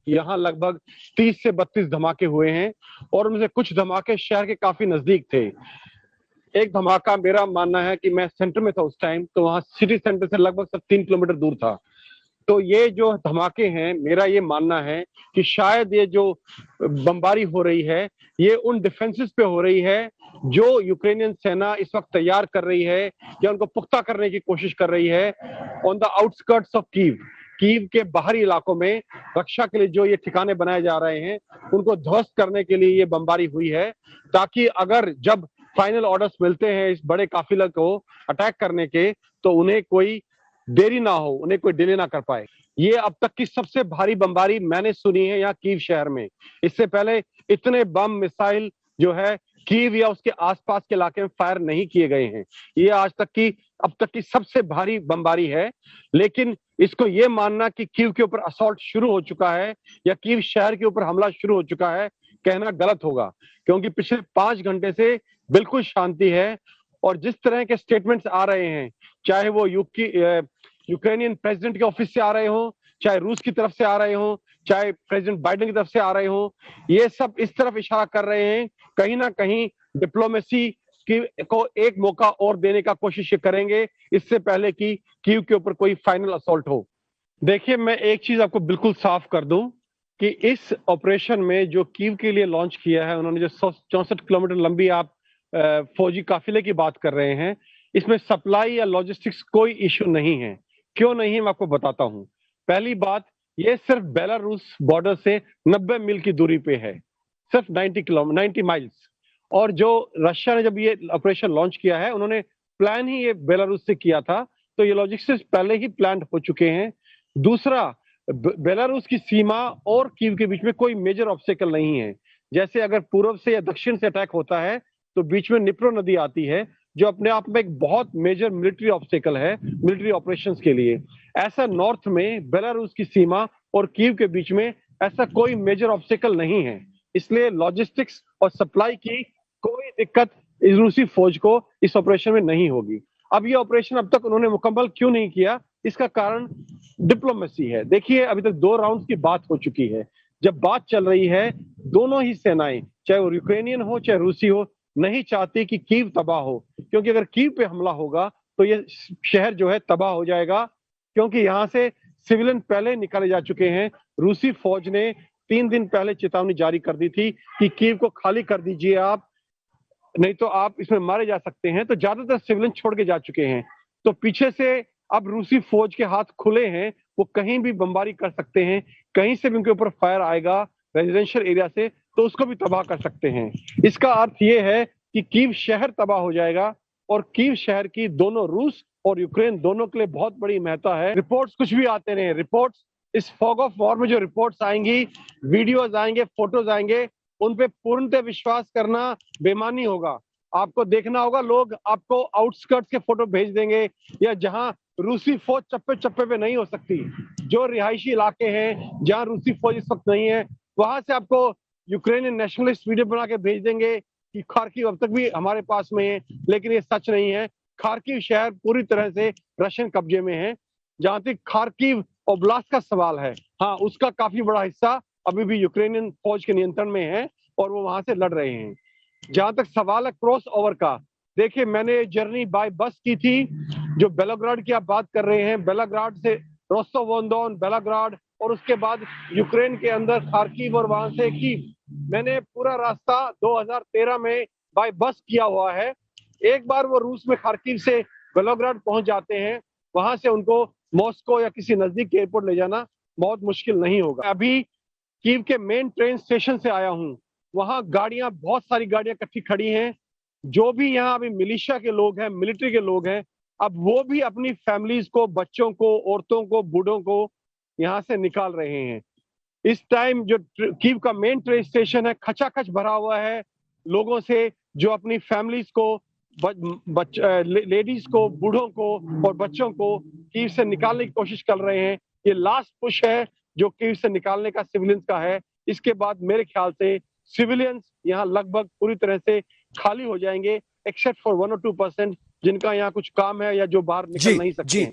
यहाँ लगभग 30 से 32 धमाके हुए हैं और उनमें से कुछ धमाके शहर के काफी नजदीक थे। एक धमाका मेरा मानना है कि मैं सेंटर में था उस टाइम, तो वहां सिटी सेंटर से लगभग सब 3 किलोमीटर दूर था। तो ये जो धमाके हैं, मेरा ये मानना है कि शायद ये जो बमबारी हो रही है, ये उन डिफेंसेस पे हो रही है जो यूक्रेनियन सेना इस वक्त तैयार कर रही है या उनको पुख्ता करने की कोशिश कर रही है on the outskirts of Kyiv. Kyiv के बाहरी इलाकों में रक्षा के लिए जो ये ठिकाने बनाए जा रहे हैं, उनको ध्वस्त करने के लिए ये बमबारी हुई है, ताकि अगर जब फाइनल ऑर्डर्स मिलते हैं इस बड़े काफिले को अटैक करने के, तो उन्हें कोई देरी ना हो, उन्हें कोई डिले ना कर पाए। ये अब तक की सबसे भारी बमबारी मैंने सुनी है यहाँ कीव शहर में। इससे पहले इतने बम मिसाइल जो है कीव या उसके आसपास के इलाके में फायर नहीं किए गए हैं। ये अब तक की सबसे भारी बमबारी है। लेकिन इसको ये मानना कि कीव के ऊपर असॉल्ट शुरू हो चुका है या कीव शहर के ऊपर हमला शुरू हो चुका है, कहना गलत होगा, क्योंकि पिछले 5 घंटे से बिल्कुल शांति है। और जिस तरह के स्टेटमेंट्स आ रहे हैं, चाहे वो यूक्रेनियन प्रेसिडेंट के ऑफिस से आ रहे हो, चाहे रूस की तरफ से आ रहे हो, चाहे प्रेसिडेंट बाइडेन की तरफ से आ रहे हो, ये सब इस तरफ इशारा कर रहे हैं कहीं ना कहीं डिप्लोमेसी को एक मौका और देने का कोशिश करेंगे, इससे पहले कि कीव के ऊपर कोई फाइनल असॉल्ट हो। देखिए, मैं एक चीज आपको बिल्कुल साफ कर दूं कि इस ऑपरेशन में जो कीव के लिए लॉन्च किया है उन्होंने, जो 64 किलोमीटर लंबी आप फौजी काफिले की बात कर रहे हैं, इसमें सप्लाई या लॉजिस्टिक्स कोई इश्यू नहीं है। क्यों नहीं है, मैं आपको बताता हूं। पहली बात, ये सिर्फ बेलारूस बॉर्डर से 90 मील की दूरी पे है, सिर्फ 90 माइल्स। और जो रशिया ने जब ये ऑपरेशन लॉन्च किया है, उन्होंने प्लान ही ये बेलारूस से किया था, तो ये लॉजिस्टिक्स पहले ही प्लान हो चुके हैं। दूसरा, बेलारूस की सीमा और कीव के बीच में कोई मेजर ऑब्स्टेकल नहीं है। जैसे अगर पूर्व से या दक्षिण से अटैक होता है तो बीच में निप्रो नदी आती है, जो अपने आप में एक बहुत मेजर मिलिट्री ऑब्स्टेकल है मिलिट्री ऑपरेशंस के लिए। ऐसा नॉर्थ में बेलारूस की सीमा और कीव के बीच में ऐसा कोई मेजर ऑब्स्टेकल नहीं है, इसलिए लॉजिस्टिक्स और सप्लाई की कोई दिक्कत इस रूसी फौज को इस ऑपरेशन में नहीं होगी। अब ये ऑपरेशन अब तक उन्होंने मुकम्मल क्यों नहीं किया, इसका कारण डिप्लोमेसी है। देखिए, अभी तक 2 राउंड की बात हो चुकी है। जब बात चल रही है, दोनों ही सेनाएं, चाहे वो यूक्रेनियन हो चाहे रूसी हो, नहीं चाहती कि कीव तबाह हो, क्योंकि अगर कीव पे हमला होगा तो ये शहर जो है तबाह हो जाएगा, क्योंकि यहाँ से सिविलियन पहले निकाले जा चुके हैं। रूसी फौज ने 3 दिन पहले चेतावनी जारी कर दी थी कि कीव को खाली कर दीजिए आप, नहीं तो आप इसमें मारे जा सकते हैं। तो ज्यादातर सिविलियन छोड़ के जा चुके हैं। तो पीछे से अब रूसी फौज के हाथ खुले हैं, वो कहीं भी बमबारी कर सकते हैं, कहीं से भी उनके ऊपर फायर आएगा रेजिडेंशियल एरिया से तो उसको भी तबाह कर सकते हैं। इसका अर्थ ये है कि कीव शहर तबाह हो जाएगा, और कीव शहर की दोनों रूस और यूक्रेन दोनों के लिए बहुत बड़ी महत्ता है। रिपोर्ट्स कुछ भी आते रहे, रिपोर्ट्स इस फॉग ऑफ वॉर में जो रिपोर्ट्स आएंगी, वीडियोज आएंगे, फोटोज आएंगे, उन पे पूर्णतः विश्वास करना बेमानी होगा। आपको देखना होगा, लोग आपको आउटस्कर्ट्स के फोटो भेज देंगे, या जहां रूसी फौज चप्पे चप्पे पे नहीं हो सकती, जो रिहायशी इलाके हैं जहां रूसी फौज इस वक्त नहीं है, वहां से आपको यूक्रेनियन नेशनलिस्ट वीडियो बना के भेज देंगे कि खार्किव अब तक भी हमारे पास में है, लेकिन ये सच नहीं है। खार्किव शहर पूरी तरह से रशियन कब्जे में है। जहां तक खार्किव ओब्लास्ट का सवाल है, हाँ, उसका काफी बड़ा हिस्सा अभी भी यूक्रेनियन फौज के नियंत्रण में है और वो वहां से लड़ रहे हैं। जहां तक सवाल है क्रॉस ओवर का, देखिए, मैंने जर्नी बाय बस की थी। जो बेलाग्राड की आप बात कर रहे हैं, बेलाग्राड से रोस्टोव-ऑन-डोन, बेलाग्राड, और उसके बाद यूक्रेन के अंदर खार्किव और वहां से कीव, मैंने पूरा रास्ता 2013 में बाय बस किया हुआ है। एक बार वो रूस में खार्किव से बेलाग्राड पहुंच जाते हैं, वहां से उनको मॉस्को या किसी नजदीक के एयरपोर्ट ले जाना बहुत मुश्किल नहीं होगा। अभी कीव के मेन ट्रेन स्टेशन से आया हूँ, वहां गाड़ियां, बहुत सारी गाड़ियां इकट्ठी खड़ी हैं। जो भी यहाँ अभी मिलिशिया के लोग हैं, मिलिट्री के लोग हैं, अब वो भी अपनी फैमिलीज को, बच्चों को, औरतों को, बूढ़ों को यहाँ से निकाल रहे हैं। इस टाइम जो कीव का मेन ट्रेन स्टेशन है, खचाखच भरा हुआ है लोगों से, जो अपनी फैमिलीज को, लेडीज को, बूढ़ों को और बच्चों को कीव से निकालने की कोशिश कर रहे हैं। ये लास्ट पुश है जो कीव से निकालने का सिविलियंस का है। इसके बाद मेरे ख्याल से सिविलियंस यहाँ लगभग पूरी तरह से खाली हो जाएंगे, एक्सेप्ट फॉर 1 और 2% जिनका यहाँ कुछ काम है या जो बाहर निकल जी नहीं सकते जी हैं।